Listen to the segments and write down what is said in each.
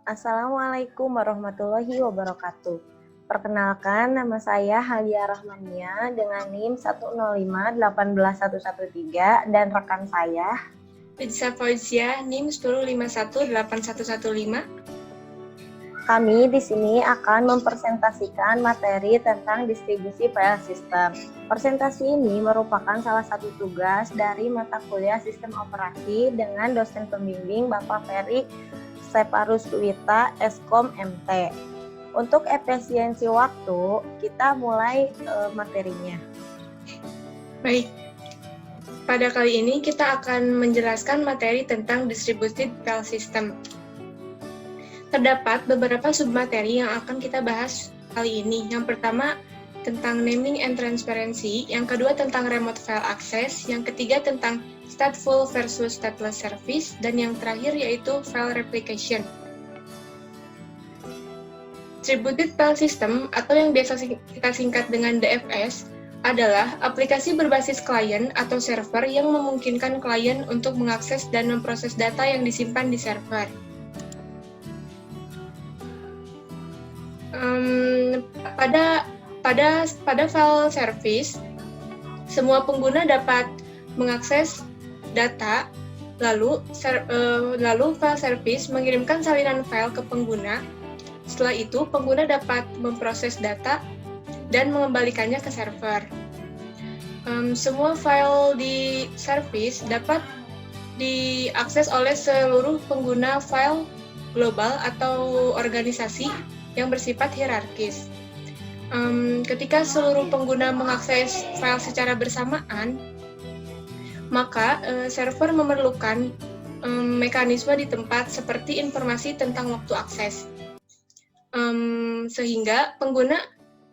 Assalamualaikum warahmatullahi wabarakatuh. Perkenalkan, nama saya Halia Rahmania dengan NIM 105-18113 dan rekan saya Fidza Fauzia, NIM 10518115. Kami di sini akan mempresentasikan materi tentang distribusi file system. Presentasi ini merupakan salah satu tugas dari mata kuliah sistem operasi dengan dosen pembimbing Bapak Ferry Separus Wita, Eskom MT. Untuk efisiensi waktu, kita mulai materinya. Baik, pada kali ini kita akan menjelaskan materi tentang distributed file system. Terdapat beberapa submateri yang akan kita bahas kali ini. Yang pertama tentang naming and transparency, yang kedua tentang remote file access, yang ketiga tentang stateful versus stateless service, dan yang terakhir yaitu file replication. Distributed file system atau yang biasa kita singkat dengan DFS adalah aplikasi berbasis klien atau server yang memungkinkan klien untuk mengakses dan memproses data yang disimpan di server. Pada file service, semua pengguna dapat mengakses data, lalu file service mengirimkan salinan file ke pengguna. Setelah itu, pengguna dapat memproses data dan mengembalikannya ke server. Semua file di service dapat diakses oleh seluruh pengguna file global atau organisasi yang bersifat hierarkis. Ketika seluruh pengguna mengakses file secara bersamaan, maka server memerlukan mekanisme di tempat seperti informasi tentang waktu akses, sehingga pengguna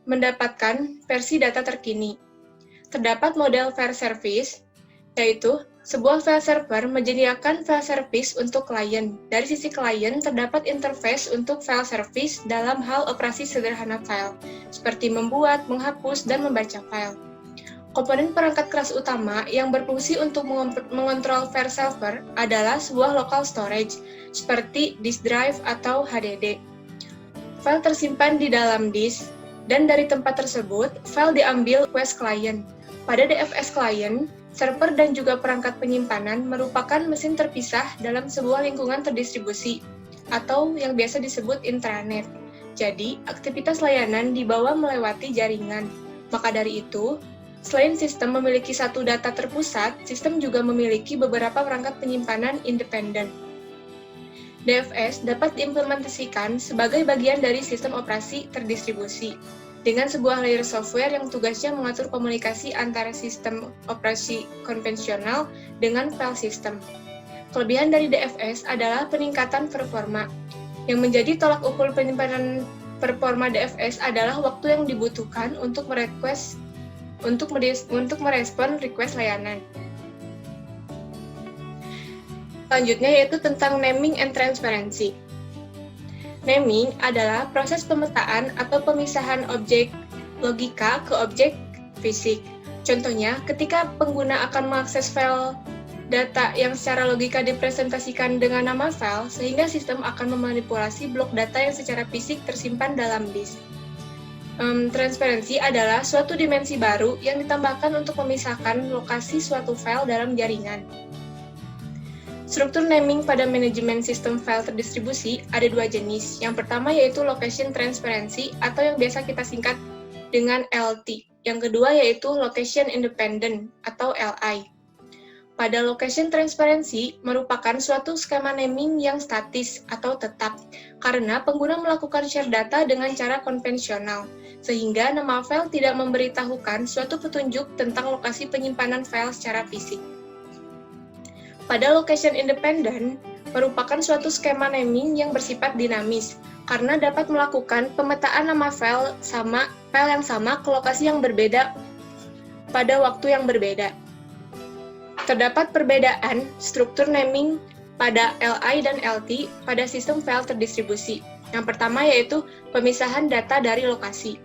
mendapatkan versi data terkini. Terdapat model file service, yaitu sebuah file server menyediakan file service untuk klien. Dari sisi klien, terdapat interface untuk file service dalam hal operasi sederhana file, seperti membuat, menghapus, dan membaca file. Komponen perangkat keras utama yang berfungsi untuk mengontrol file server adalah sebuah local storage, seperti disk drive atau HDD. File tersimpan di dalam disk, dan dari tempat tersebut, file diambil request client. Pada DFS client, server dan juga perangkat penyimpanan merupakan mesin terpisah dalam sebuah lingkungan terdistribusi, atau yang biasa disebut intranet. Jadi, aktivitas layanan dibawa melewati jaringan. Maka dari itu, selain sistem memiliki satu data terpusat, sistem juga memiliki beberapa perangkat penyimpanan independen. DFS dapat diimplementasikan sebagai bagian dari sistem operasi terdistribusi, dengan sebuah layer software yang tugasnya mengatur komunikasi antara sistem operasi konvensional dengan file system. Kelebihan dari DFS adalah peningkatan performa. Yang menjadi tolak ukur penyimpanan performa DFS adalah waktu yang dibutuhkan untuk merespon request layanan. Selanjutnya yaitu tentang naming and transparency. Naming adalah proses pemetaan atau pemisahan objek logika ke objek fisik. Contohnya, ketika pengguna akan mengakses file data yang secara logika dipresentasikan dengan nama file, sehingga sistem akan memanipulasi blok data yang secara fisik tersimpan dalam disk. Transparansi adalah suatu dimensi baru yang ditambahkan untuk memisahkan lokasi suatu file dalam jaringan. Struktur naming pada manajemen sistem file terdistribusi ada dua jenis. Yang pertama yaitu location transparency atau yang biasa kita singkat dengan LT. Yang kedua yaitu location independent atau LI. Pada location transparency merupakan suatu skema naming yang statis atau tetap karena pengguna melakukan share data dengan cara konvensional, sehingga nama file tidak memberitahukan suatu petunjuk tentang lokasi penyimpanan file secara fisik. Pada location independent, merupakan suatu skema naming yang bersifat dinamis, karena dapat melakukan pemetaan nama file yang sama ke lokasi yang berbeda pada waktu yang berbeda. Terdapat perbedaan struktur naming pada LI dan LT pada sistem file terdistribusi. Yang pertama yaitu pemisahan data dari lokasi.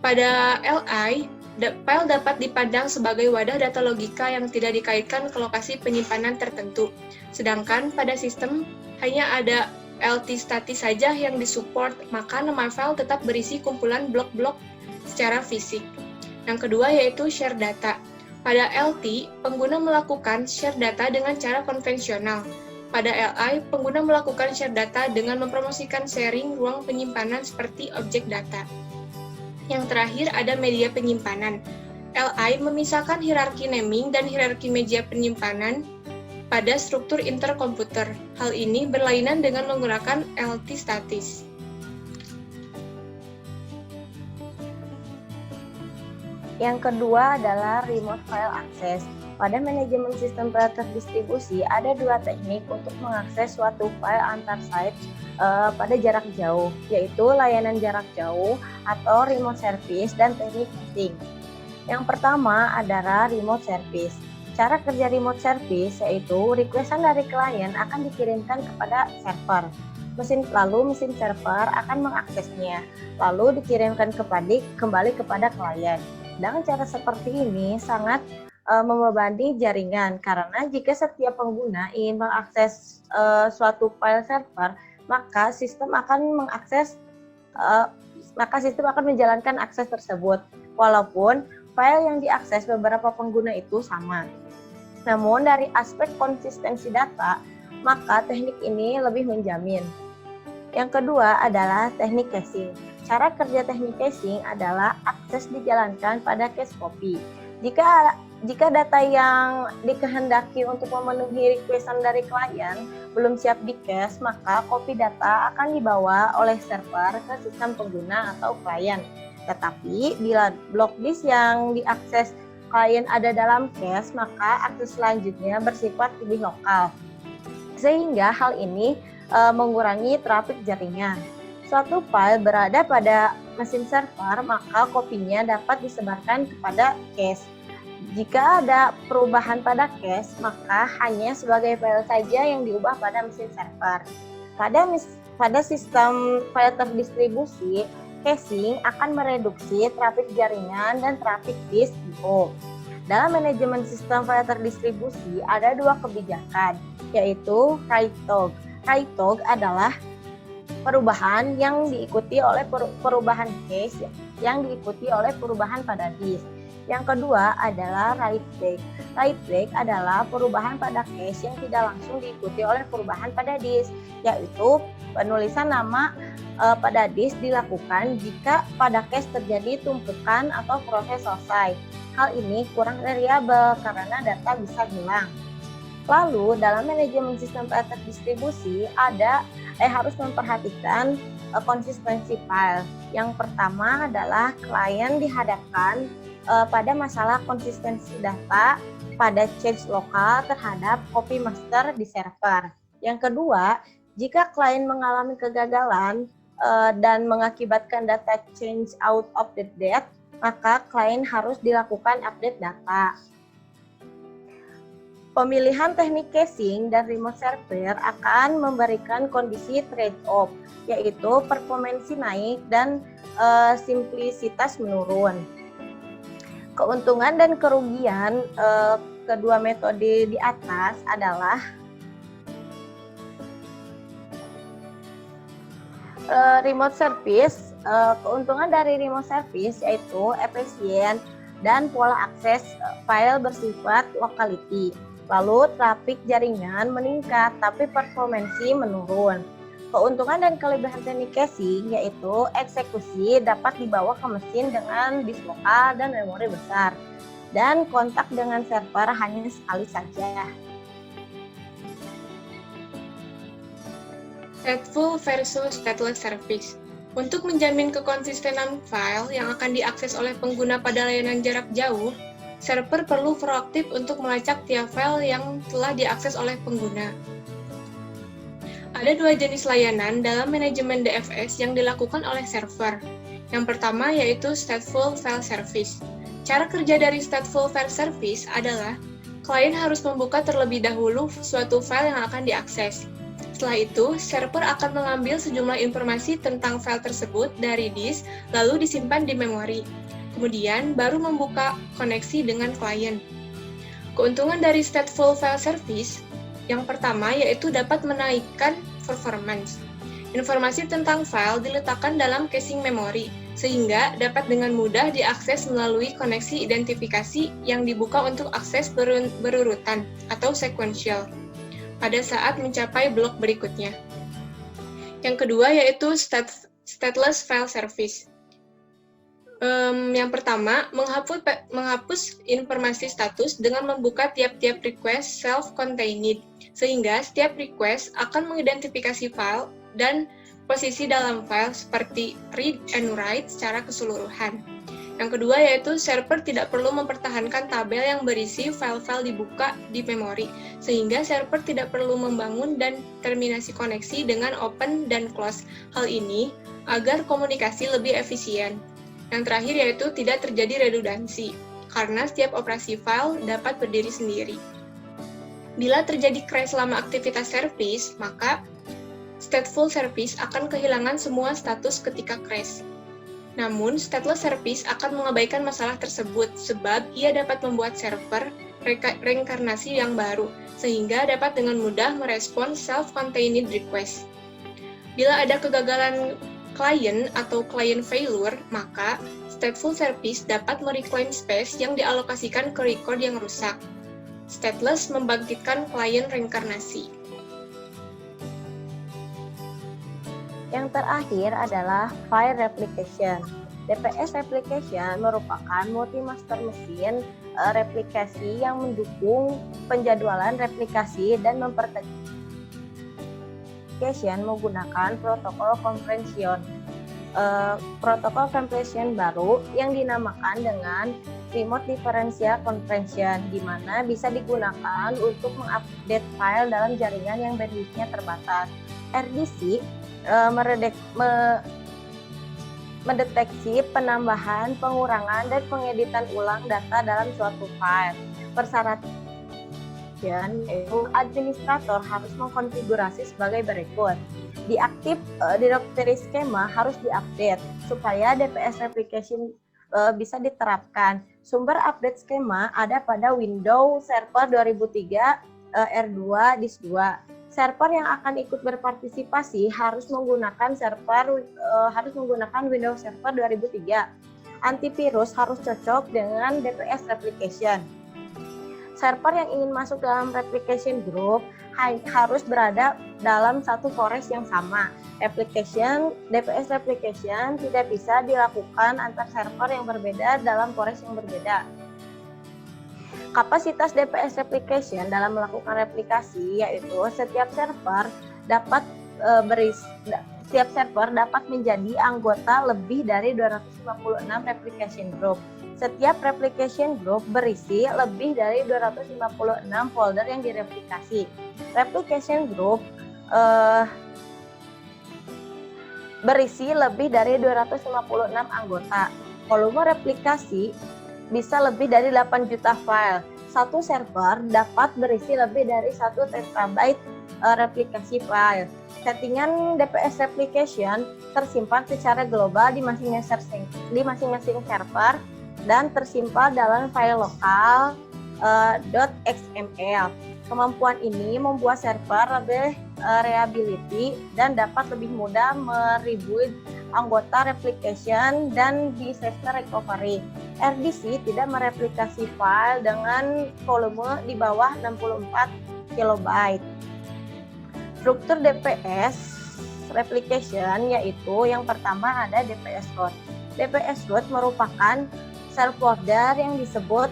Pada LI, file dapat dipandang sebagai wadah data logika yang tidak dikaitkan ke lokasi penyimpanan tertentu. Sedangkan pada sistem hanya ada LT statis saja yang disupport, maka nama file tetap berisi kumpulan blok-blok secara fisik. Yang kedua yaitu share data. Pada LT, pengguna melakukan share data dengan cara konvensional. Pada LI, pengguna melakukan share data dengan mempromosikan sharing ruang penyimpanan seperti objek data. Yang terakhir ada media penyimpanan. LI memisahkan hierarki naming dan hierarki media penyimpanan pada struktur interkomputer. Hal ini berlainan dengan menggunakan LT statis. Yang kedua adalah remote file access. Pada manajemen sistem file terdistribusi, ada dua teknik untuk mengakses suatu file antar site pada jarak jauh, yaitu layanan jarak jauh atau remote service dan teknik caching. Yang pertama adalah remote service. Cara kerja remote service yaitu requestan dari klien akan dikirimkan kepada server. Lalu mesin server akan mengaksesnya, lalu dikirimkan kembali kepada klien. Dengan cara seperti ini sangat membebani jaringan karena jika setiap pengguna ingin mengakses suatu file server, maka sistem akan menjalankan akses tersebut walaupun file yang diakses beberapa pengguna itu sama. Namun dari aspek konsistensi data, maka teknik ini lebih menjamin. Yang kedua adalah teknik caching. Cara kerja teknik caching adalah akses dijalankan pada cache copy. Jika data yang dikehendaki untuk memenuhi requestan dari klien belum siap di-cache, maka copy data akan dibawa oleh server ke sistem pengguna atau klien. Tetapi bila blok disk yang diakses klien ada dalam cache, maka akses selanjutnya bersifat lebih lokal. Sehingga hal ini mengurangi trafik jaringan. Suatu file berada pada mesin server, maka kopinya dapat disebarkan kepada cache. Jika ada perubahan pada cache, maka hanya sebagai file saja yang diubah pada mesin server. Pada sistem file terdistribusi, caching akan mereduksi trafik jaringan dan trafik disk I/O. Dalam manajemen sistem file terdistribusi ada dua kebijakan, yaitu write-to. Write-to adalah perubahan yang diikuti oleh perubahan cache yang diikuti oleh perubahan pada disk. Yang kedua adalah write-back. Write-back adalah perubahan pada cache yang tidak langsung diikuti oleh perubahan pada disk, yaitu penulisan nama pada disk dilakukan jika pada cache terjadi tumpukan atau proses selesai. Hal ini kurang reliabel karena data bisa hilang. Lalu dalam manajemen sistem file terdistribusi harus memperhatikan konsistensi file. Yang pertama adalah klien dihadapkan pada masalah konsistensi data pada change lokal terhadap copy master di server. Yang kedua, jika klien mengalami kegagalan dan mengakibatkan data change out of the date, maka klien harus dilakukan update data. Pemilihan teknik caching dan remote server akan memberikan kondisi trade-off, yaitu performansi naik dan simplisitas menurun. Keuntungan dan kerugian kedua metode di atas adalah remote service. Keuntungan dari remote service yaitu efisien dan pola akses file bersifat locality. Lalu trafik jaringan meningkat tapi performansi menurun. Keuntungan dan kelebihan teknik caching yaitu eksekusi dapat dibawa ke mesin dengan disk lokal dan memori besar, dan kontak dengan server hanya sekali saja. Stateful versus stateless service. Untuk menjamin kekonsistenan file yang akan diakses oleh pengguna pada layanan jarak jauh, server perlu proaktif untuk melacak tiap file yang telah diakses oleh pengguna. Ada dua jenis layanan dalam manajemen DFS yang dilakukan oleh server. Yang pertama yaitu Stateful File Service. Cara kerja dari Stateful File Service adalah klien harus membuka terlebih dahulu suatu file yang akan diakses. Setelah itu, server akan mengambil sejumlah informasi tentang file tersebut dari disk, lalu disimpan di memori. Kemudian, baru membuka koneksi dengan klien. Keuntungan dari Stateful File Service, Yang pertama yaitu dapat menaikkan performance. Informasi tentang file diletakkan dalam caching memori, sehingga dapat dengan mudah diakses melalui koneksi identifikasi yang dibuka untuk akses berurutan atau sequential pada saat mencapai blok berikutnya. Yang kedua yaitu stateless file service. Yang pertama, menghapus informasi status dengan membuka tiap-tiap request self-contained, sehingga setiap request akan mengidentifikasi file dan posisi dalam file seperti read and write secara keseluruhan. Yang kedua yaitu server tidak perlu mempertahankan tabel yang berisi file-file dibuka di memori, sehingga server tidak perlu membangun dan terminasi koneksi dengan open dan close. Hal ini agar komunikasi lebih efisien. Yang terakhir yaitu tidak terjadi redundansi, karena setiap operasi file dapat berdiri sendiri. Bila terjadi crash selama aktivitas service, maka stateful service akan kehilangan semua status ketika crash. Namun, stateless service akan mengabaikan masalah tersebut sebab ia dapat membuat server reinkarnasi yang baru, sehingga dapat dengan mudah merespons self-contained request. Bila ada kegagalan klien atau client failure, maka stateful service dapat mereclaim space yang dialokasikan ke record yang rusak. Stateless membangkitkan klien reinkarnasi. Yang terakhir adalah file replication. DPS replication merupakan multi-master machine replikasi yang mendukung penjadwalan replikasi dan mempertegas menggunakan protokol compression. Protokol compression baru yang dinamakan dengan Remote Differential Compression, di mana bisa digunakan untuk mengupdate file dalam jaringan yang bandwidth-nya terbatas. RDC mendeteksi penambahan, pengurangan, dan pengeditan ulang data dalam suatu file. Persyaratan yaitu administrator harus mengkonfigurasi sebagai berikut. Diaktif directory skema harus diupdate supaya DPS replication bisa diterapkan. Sumber update skema ada pada Windows Server 2003 R2 disk 2. Server yang akan ikut berpartisipasi harus menggunakan Windows Server 2003. Antivirus harus cocok dengan DPS replication. Server yang ingin masuk dalam replication group harus berada dalam satu forest yang sama. DPS replication tidak bisa dilakukan antar server yang berbeda dalam forest yang berbeda. Kapasitas DPS replication dalam melakukan replikasi yaitu setiap server dapat menjadi anggota lebih dari 256 replication group. Setiap replication group berisi lebih dari 256 folder yang direplikasi. Replication group berisi lebih dari 256 anggota. Volume replikasi bisa lebih dari 8 juta file. Satu server dapat berisi lebih dari 1 terabyte replikasi file. Settingan DPS replication tersimpan secara global di masing-masing server dan tersimpan dalam file lokal .xml. Kemampuan ini membuat server lebih reliability dan dapat lebih mudah mereboot anggota replication dan disaster recovery. RDC tidak mereplikasi file dengan volume di bawah 64 KB. Struktur DPS replication yaitu yang pertama ada DPS root. DPS root merupakan shell folder yang disebut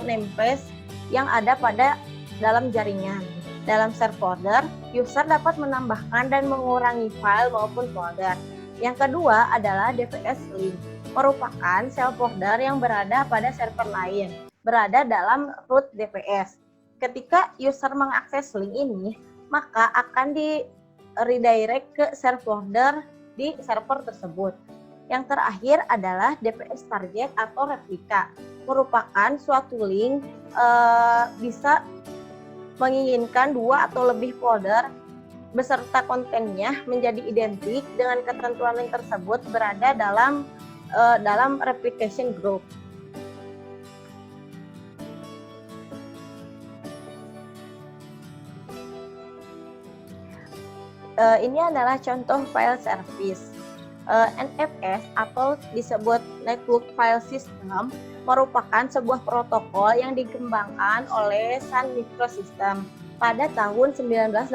namespace yang ada pada dalam jaringan. Dalam shell folder, user dapat menambahkan dan mengurangi file maupun folder. Yang kedua adalah DPS link, merupakan shell folder yang berada pada server lain, berada dalam root DPS. Ketika user mengakses link ini, maka akan di redirect ke shell folder di server tersebut. Yang terakhir adalah DPS target atau replika, merupakan suatu link bisa menginginkan 2 atau lebih folder beserta kontennya menjadi identik dengan ketentuan link tersebut berada dalam replication group. Ini adalah contoh file service. NFS atau disebut Network File System merupakan sebuah protokol yang dikembangkan oleh Sun Microsystems pada tahun 1984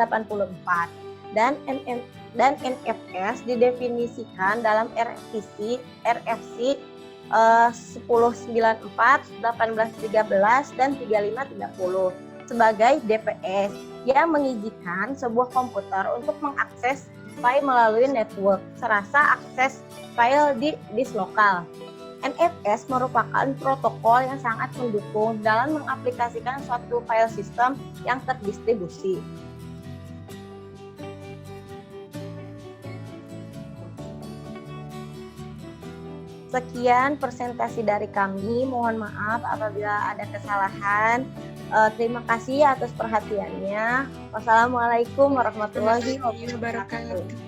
dan NFS didefinisikan dalam RFC 1094, 1813 dan 3530 sebagai DPS yang mengizinkan sebuah komputer untuk mengakses file melalui network serasa akses file di disk lokal. NFS merupakan protokol yang sangat mendukung dalam mengaplikasikan suatu file system yang terdistribusi. Sekian presentasi dari kami. Mohon maaf apabila ada kesalahan. Terima kasih atas perhatiannya. Wassalamualaikum warahmatullahi wabarakatuh.